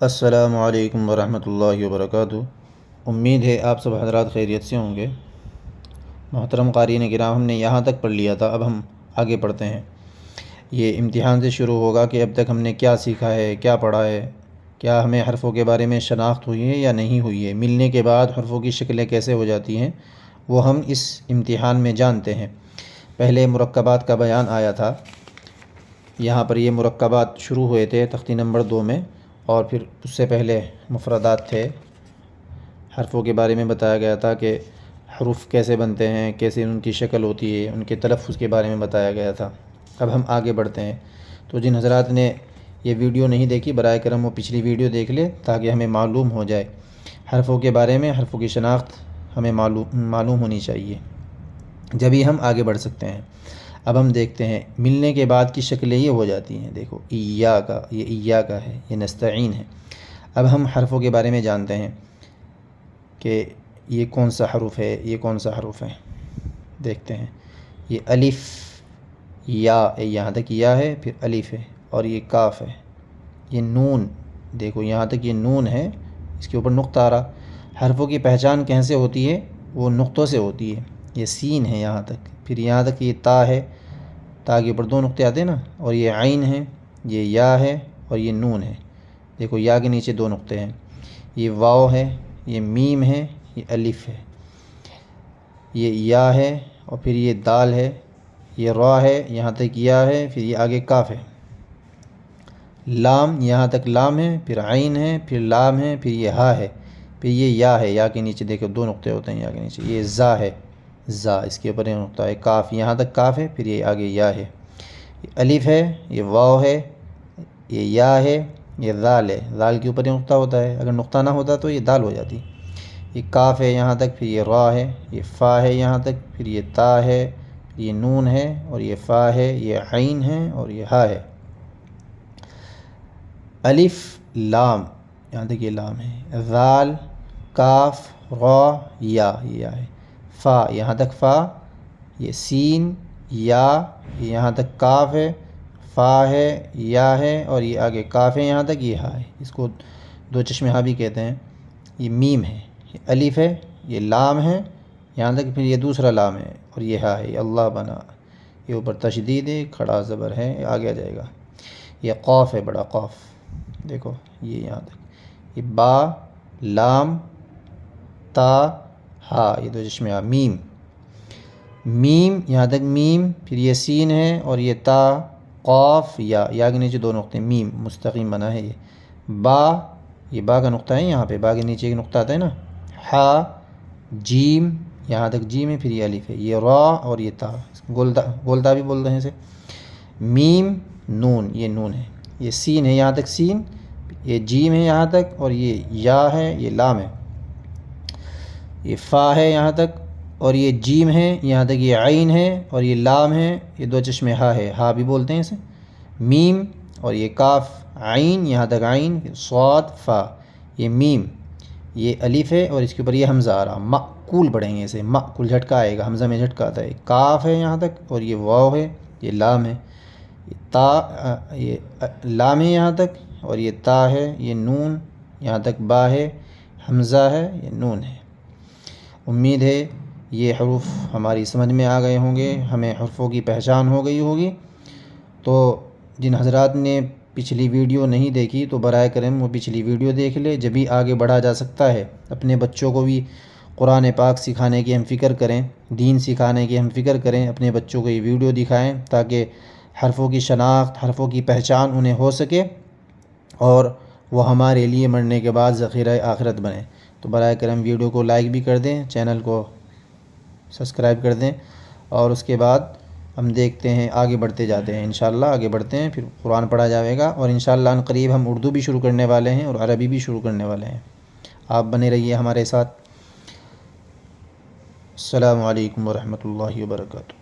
السلام علیکم ورحمۃ اللہ وبرکاتہ۔ امید ہے آپ سب حضرات خیریت سے ہوں گے۔ محترم قارئین کرام، ہم نے یہاں تک پڑھ لیا تھا، اب ہم آگے پڑھتے ہیں۔ یہ امتحان سے شروع ہوگا کہ اب تک ہم نے کیا سیکھا ہے، کیا پڑھا ہے، کیا ہمیں حرفوں کے بارے میں شناخت ہوئی ہے یا نہیں ہوئی ہے، ملنے کے بعد حرفوں کی شکلیں کیسے ہو جاتی ہیں، وہ ہم اس امتحان میں جانتے ہیں۔ پہلے مرکبات کا بیان آیا تھا، یہاں پر یہ مرکبات شروع ہوئے تھے تختی نمبر 2 میں، اور پھر اس سے پہلے مفردات تھے۔ حرفوں کے بارے میں بتایا گیا تھا کہ حروف کیسے بنتے ہیں، کیسے ان کی شکل ہوتی ہے، ان کے تلفظ کے بارے میں بتایا گیا تھا۔ اب ہم آگے بڑھتے ہیں، تو جن حضرات نے یہ ویڈیو نہیں دیکھی برائے کرم وہ پچھلی ویڈیو دیکھ لے تاکہ ہمیں معلوم ہو جائے حرفوں کے بارے میں۔ حرفوں کی شناخت ہمیں معلوم ہونی چاہیے، جبھی ہم آگے بڑھ سکتے ہیں۔ اب ہم دیکھتے ہیں ملنے کے بعد کی شکلیں یہ ہو جاتی ہیں۔ دیکھو ایاکا، یہ ایاکا ہے، یہ نستعین ہے۔ اب ہم حرفوں کے بارے میں جانتے ہیں کہ یہ کون سا حرف ہے، یہ کون سا حرف ہے۔ دیکھتے ہیں، یہ الف، یا، یہاں تک یا ہے، پھر الف ہے، اور یہ کاف ہے۔ یہ نون، دیکھو یہاں تک یہ نون ہے، اس کے اوپر نقطہ آ رہا۔ حرفوں کی پہچان کیسے ہوتی ہے؟ وہ نقطوں سے ہوتی ہے۔ یہ سین ہے یہاں تک، پھر یہاں تک یہ تا ہے، تا کے اوپر 2 نقطے آتے ہیں نا، اور یہ عین ہے، یہ یا ہے، اور یہ نون ہے۔ دیکھو یا کے نیچے 2 نقطے ہیں۔ یہ واو ہے، یہ میم ہے، یہ الف ہے، یہ یا ہے، اور پھر یہ دال ہے، یہ را ہے، یہاں تک یا ہے، پھر یہ آگے کاف ہے۔ لام، یہاں تک لام ہے، پھر عین ہے، پھر لام ہے، پھر یہ ہا ہے، پھر یہ یا ہے، یا کے نیچے دیکھو 2 نقطے ہوتے ہیں یا کے نیچے۔ یہ زا ہے، زا، اس کے اوپر یہ نقطہ ہے۔ کاف، یہاں تک کاف ہے، پھر یہ آگے یا ہے۔ یہ الف ہے، یہ واو ہے، یہ یا ہے، یہ دال ہے، دال کے اوپر یہ نقطہ ہوتا ہے، اگر نقطہ نہ ہوتا تو یہ دال ہو جاتی۔ یہ کاف ہے یہاں تک، پھر یہ را ہے، یہ فا ہے یہاں تک، پھر یہ تا ہے، پھر یہ نون ہے، اور یہ فا ہے، یہ عین ہے، اور یہ ہا ہے۔ الف، لام، یہاں تک یہ لام ہے۔ ذال، کاف، را، یا، یہ یا ہے۔ فا، یہاں تک فا، یہ سین، یا، یہاں تک کاف ہے، فا ہے، یا ہے، اور یہ آگے کاف ہے، یہاں تک یہ ہا ہے، اس کو 2 چشم ہا بھی کہتے ہیں۔ یہ میم ہے، یہ الف ہے، یہ لام ہے، یہاں تک پھر یہ دوسرا لام ہے، اور یہ ہا ہے، یہ اللہ بنا، یہ اوپر تشدید ہے، کھڑا زبر ہے، یہ آگے آ جائے گا۔ یہ قاف ہے، بڑا قاف، دیکھو یہ یہاں تک۔ یہ با، لام، تا، ہا، یہ 2 چشم ہا۔ میم، میم، یہاں تک میم، پھر یہ سین ہے، اور یہ تا، قاف، یا کے نیچے 2 نقطے، میم مستقیم بنا ہے۔ یہ با، یہ با کا نقطہ ہے یہاں پہ، با کے نیچے ایک نقطہ آتا ہے نا۔ ہا، جیم، یہاں تک جیم ہے، پھر یہ الف ہے۔ یہ را، اور یہ تا، گولتا بھی بولتے ہیں اسے۔ میم، نون، یہ نون ہے۔ یہ سین ہے یہاں تک، سین، یہ جیم ہے یہاں تک، اور یہ یا ہے، یہ لام ہے۔ یہ فا ہے یہاں تک، اور یہ جیم ہے یہاں تک، یہ عین ہے، اور یہ لام ہے، یہ 2 چشم ہا ہے، ہا بھی بولتے ہیں اسے۔ میم، اور یہ کاف، عین، یہاں تک عین، صاد، فا، یہ میم، یہ الف ہے، اور اس کے اوپر یہ حمزہ آ رہا۔ مأکول پڑھیں گے اسے، مأکول، جھٹکا آئے گا، حمزہ میں جھٹکا آتا ہے۔ کاف ہے یہاں تک، اور یہ واو ہے، یہ لام ہے، یہ لام ہے یہاں تک، اور یہ تا ہے، یہ نون، یہاں تک با ہے، حمزہ ہے، یہ نون ہے۔ امید ہے یہ حروف ہماری سمجھ میں آ گئے ہوں گے، ہمیں حرفوں کی پہچان ہو گئی ہوگی۔ تو جن حضرات نے پچھلی ویڈیو نہیں دیکھی تو برائے کرم وہ پچھلی ویڈیو دیکھ لے، جبھی آگے بڑھا جا سکتا ہے۔ اپنے بچوں کو بھی قرآن پاک سکھانے کی ہم فکر کریں، دین سکھانے کی ہم فکر کریں، اپنے بچوں کو یہ ویڈیو دکھائیں تاکہ حرفوں کی شناخت، حرفوں کی پہچان انہیں ہو سکے، اور وہ ہمارے لیے مرنے کے بعد ذخیرہ آخرت بنے۔ تو برائے کرم ویڈیو کو لائک بھی کر دیں، چینل کو سبسکرائب کر دیں، اور اس کے بعد ہم دیکھتے ہیں، آگے بڑھتے جاتے ہیں، انشاءاللہ آگے بڑھتے ہیں، پھر قرآن پڑھا جائے گا، اور انشاءاللہ ان قریب ہم اردو بھی شروع کرنے والے ہیں اور عربی بھی شروع کرنے والے ہیں۔ آپ بنے رہیے ہمارے ساتھ۔ السلام علیکم ورحمۃ اللہ وبرکاتہ۔